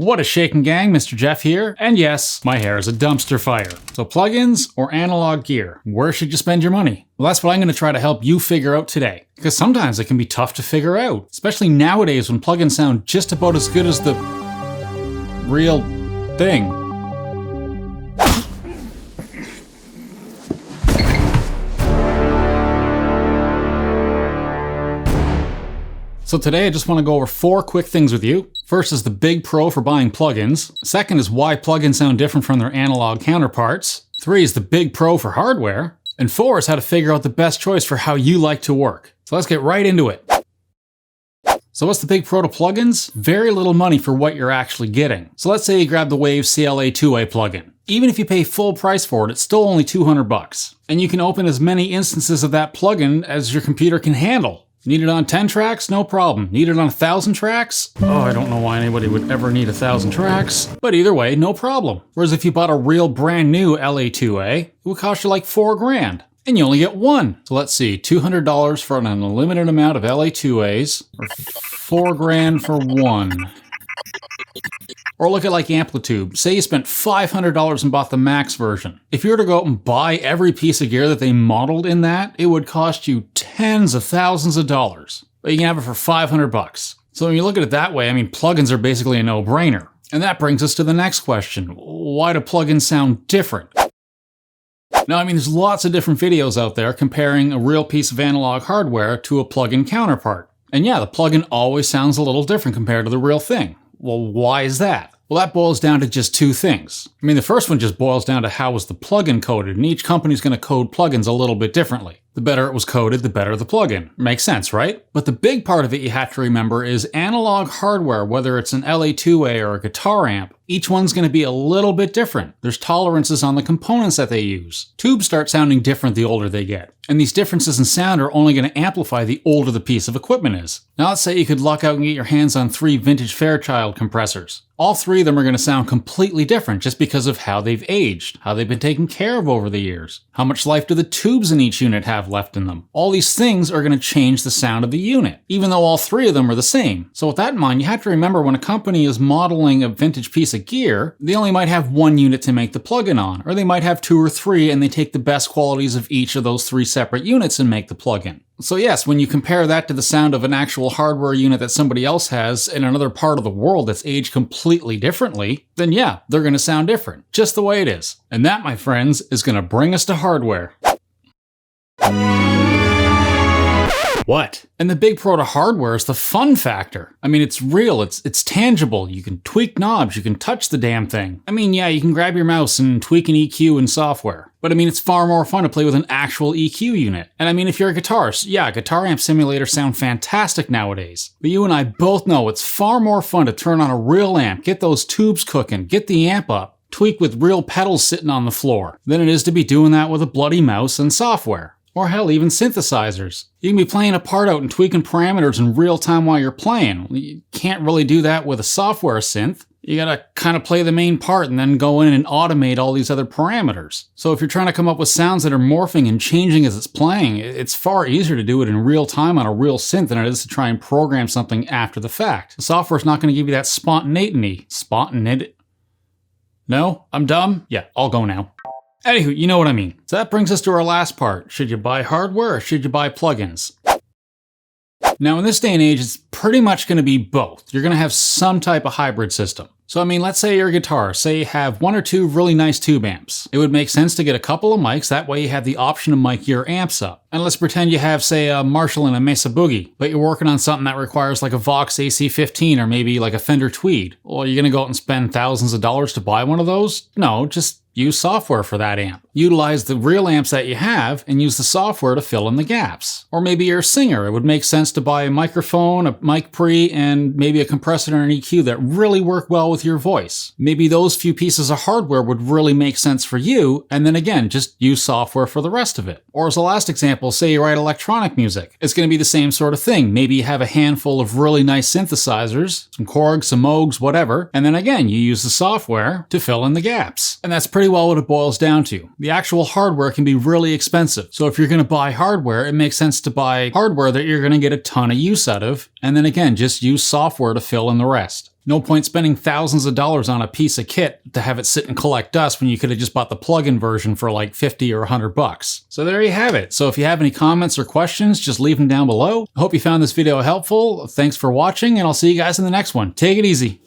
What a shaking gang, Mr. Jeff here. And yes, my hair is a dumpster fire. So plugins or analog gear? Where should you spend your money? Well, that's what I'm going to try to help you figure out today. Because sometimes it can be tough to figure out. Especially nowadays when plugins sound just about as good as the real thing. So today I just want to go over 4 quick things with you. First is the big pro for buying plugins. Second is why plugins sound different from their analog counterparts. 3 is the big pro for hardware. And 4 is how to figure out the best choice for how you like to work. So let's get right into it. So what's the big pro to plugins? Very little money for what you're actually getting. So let's say you grab the Wave CLA2A plugin. Even if you pay full price for it, it's still only $200. And you can open as many instances of that plugin as your computer can handle. Need it on 10 tracks? No problem. Need it on 1,000 tracks? Oh, I don't know why anybody would ever need 1,000 tracks. But either way, no problem. Whereas if you bought a real brand new LA2A, it would cost you like $4,000. And you only get one. So let's see, $200 for an unlimited amount of LA2As, or $4,000 for one. Or look at like Amplitude. Say you spent $500 and bought the max version. If you were to go out and buy every piece of gear that they modeled in that, it would cost you tens of thousands of dollars. But you can have it for $500. So when you look at it that way, I mean, plugins are basically a no-brainer. And that brings us to the next question. Why do plugins sound different? Now, I mean, there's lots of different videos out there comparing a real piece of analog hardware to a plugin counterpart. And yeah, the plugin always sounds a little different compared to the real thing. Well, why is that? Well, that boils down to just 2 things. I mean, the first one just boils down to how was the plugin coded, and each company's going to code plugins a little bit differently. The better it was coded, the better the plugin. Makes sense, right? But the big part of it you have to remember is analog hardware, whether it's an LA2A or a guitar amp, each one's going to be a little bit different. There's tolerances on the components that they use. Tubes start sounding different the older they get. And these differences in sound are only going to amplify the older the piece of equipment is. Now let's say you could luck out and get your hands on 3 vintage Fairchild compressors. All 3 of them are going to sound completely different just because of how they've aged, how they've been taken care of over the years. How much life do the tubes in each unit have left in them? All these things are going to change the sound of the unit, even though all 3 of them are the same. So with that in mind, you have to remember when a company is modeling a vintage piece of gear, they only might have 1 unit to make the plugin on, or they might have 2 or 3 and they take the best qualities of each of those 3 separate units and make the plugin. So yes, when you compare that to the sound of an actual hardware unit that somebody else has in another part of the world that's aged completely differently, then yeah, they're going to sound different, just the way it is. And that, my friends, is going to bring us to hardware. What? And the big pro to hardware is the fun factor. I mean, it's real, it's tangible. You can tweak knobs, you can touch the damn thing. I mean, yeah, you can grab your mouse and tweak an EQ in software. But I mean, it's far more fun to play with an actual EQ unit. And I mean, if you're a guitarist, yeah, guitar amp simulators sound fantastic nowadays. But you and I both know it's far more fun to turn on a real amp, get those tubes cooking, get the amp up, tweak with real pedals sitting on the floor, than it is to be doing that with a bloody mouse and software. Or hell, even synthesizers. You can be playing a part out and tweaking parameters in real time while you're playing. You can't really do that with a software synth. You gotta kind of play the main part and then go in and automate all these other parameters. So if you're trying to come up with sounds that are morphing and changing as it's playing, it's far easier to do it in real time on a real synth than it is to try and program something after the fact. The software's not going to give you that spontaneity. No? I'm dumb? Yeah, I'll go now. Anywho, you know what I mean. So that brings us to our last part. Should you buy hardware or should you buy plugins? Now in this day and age, it's pretty much going to be both. You're going to have some type of hybrid system. So I mean, let's say you're a guitarist, say you have 1 or 2 really nice tube amps. It would make sense to get a couple of mics, that way you have the option to mic your amps up. And let's pretend you have, say, a Marshall and a Mesa Boogie, but you're working on something that requires like a Vox AC15 or maybe like a Fender Tweed. Well, you're going to go out and spend thousands of dollars to buy one of those? No, just use software for that amp. Utilize the real amps that you have and use the software to fill in the gaps. Or maybe you're a singer. It would make sense to buy a microphone, a mic pre, and maybe a compressor and an EQ that really work well with your voice. Maybe those few pieces of hardware would really make sense for you, and then again, just use software for the rest of it. Or as a last example, say you write electronic music. It's going to be the same sort of thing. Maybe you have a handful of really nice synthesizers, some Korgs, some Moogs, whatever, and then again, you use the software to fill in the gaps. And that's pretty well what it boils down to. The actual hardware can be really expensive. So if you're going to buy hardware, it makes sense to buy hardware that you're going to get a ton of use out of, and then again, just use software to fill in the rest. No point spending thousands of dollars on a piece of kit to have it sit and collect dust when you could have just bought the plug-in version for like 50 or 100 bucks. So there you have it. So if you have any comments or questions, just leave them down below. I hope you found this video helpful. Thanks for watching, and I'll see you guys in the next one. Take it easy.